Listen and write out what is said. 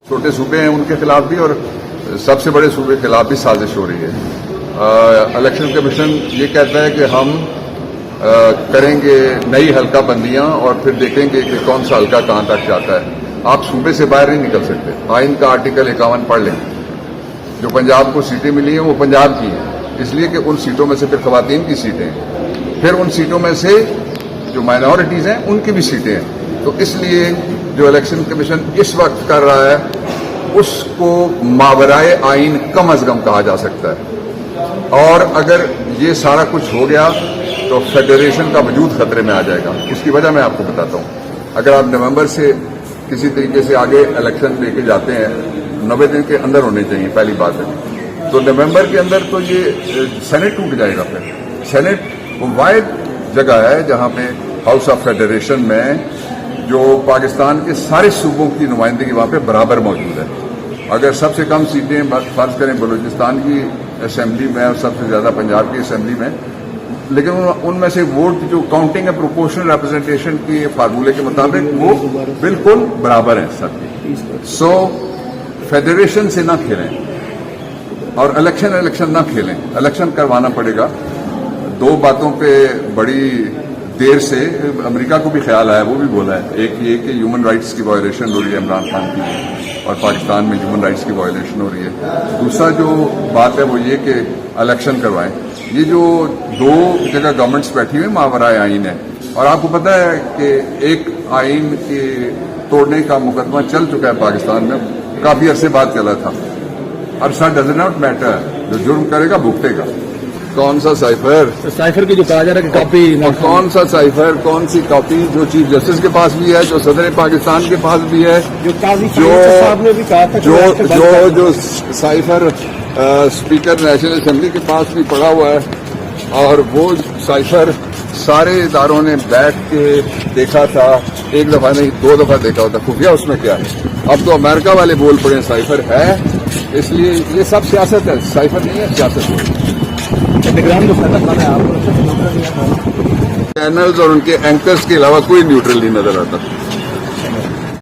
چھوٹے صوبے ہیں ان کے خلاف بھی اور سب سے بڑے صوبے کے خلاف بھی سازش ہو رہی ہے۔ الیکشن کمیشن یہ کہتا ہے کہ ہم کریں گے نئی حلقہ بندیاں اور پھر دیکھیں گے کہ کون سا حلقہ کہاں تک جاتا ہے۔ آپ صوبے سے باہر نہیں نکل سکتے۔ آئین کا آرٹیکل 51 پڑھ لیں۔ جو پنجاب کو سیٹیں ملی ہیں وہ پنجاب کی ہیں، اس لیے کہ ان سیٹوں میں سے پھر خواتین کی سیٹیں ہیں، پھر ان سیٹوں میں سے جو مائنورٹیز ہیں ان کی بھی سیٹیں ہیں۔ تو اس لیے جو الیکشن کمیشن اس وقت کر رہا ہے اس کو ماورائے آئین کم از کم کہا جا سکتا ہے، اور اگر یہ سارا کچھ ہو گیا تو فیڈریشن کا وجود خطرے میں آ جائے گا۔ اس کی وجہ میں آپ کو بتاتا ہوں۔ اگر آپ نومبر سے کسی طریقے سے آگے الیکشن لے کے جاتے ہیں، 90 دن کے اندر ہونے چاہیے پہلی بات ہے، تو نومبر کے اندر تو یہ سینٹ ٹوٹ جائے گا۔ پھر سینٹ وہ واحد جگہ ہے جہاں پہ ہاؤس آف فیڈریشن میں جو پاکستان کے سارے صوبوں کی نمائندگی وہاں پہ برابر موجود ہے۔ اگر سب سے کم سیٹیں فرض کریں بلوچستان کی اسمبلی میں اور سب سے زیادہ پنجاب کی اسمبلی میں، لیکن ان میں سے ووٹ جو کاؤنٹنگ ہے پروپورشنل ریپرزنٹیشن کی فارمولے کے مطابق وہ بالکل برابر ہیں سب کی۔ سو فیڈریشن سے نہ کھیلیں اور الیکشن نہ کھیلیں۔ الیکشن کروانا پڑے گا۔ دو باتوں پہ بڑی دیر سے امریکہ کو بھی خیال آیا، وہ بھی بولا ہے۔ ایک یہ کہ ہیومن رائٹس کی وائلیشن ہو رہی ہے عمران خان کی، اور پاکستان میں ہیومن رائٹس کی وائلیشن ہو رہی ہے۔ دوسرا جو بات ہے وہ یہ کہ الیکشن کروائیں۔ یہ جو دو جگہ گورنمنٹس بیٹھی ہوئی ماورائے آئین ہے، اور آپ کو پتہ ہے کہ ایک آئین کے توڑنے کا مقدمہ چل چکا ہے پاکستان میں، کافی عرصے بعد چلا تھا۔ عرصہ ڈز ناٹ میٹر، جو جرم کرے گا بھگتے گا۔ کون سا سائفر کی جو کہا جا رہا ہے کہ کاپی، کون سا سائفر، کون سی کاپی جو چیف جسٹس کے پاس بھی ہے، جو صدر پاکستان کے پاس بھی ہے، جو سائفر اسپیکر نیشنل اسمبلی کے پاس بھی پڑا ہوا ہے، اور وہ سائفر سارے اداروں نے بیٹھ کے دیکھا تھا، ایک دفعہ نہیں 2 دفعہ دیکھا ہوتا۔ خفیہ اس میں کیا ہے؟ اب تو امریکہ والے بول پڑے سائفر ہے، اس لیے یہ سب سیاست ہے، سائفر نہیں ہے، سیاست ہے۔ چینلز اور ان کے اینکرز کے علاوہ کوئی نیوٹرل نہیں نظر آتا۔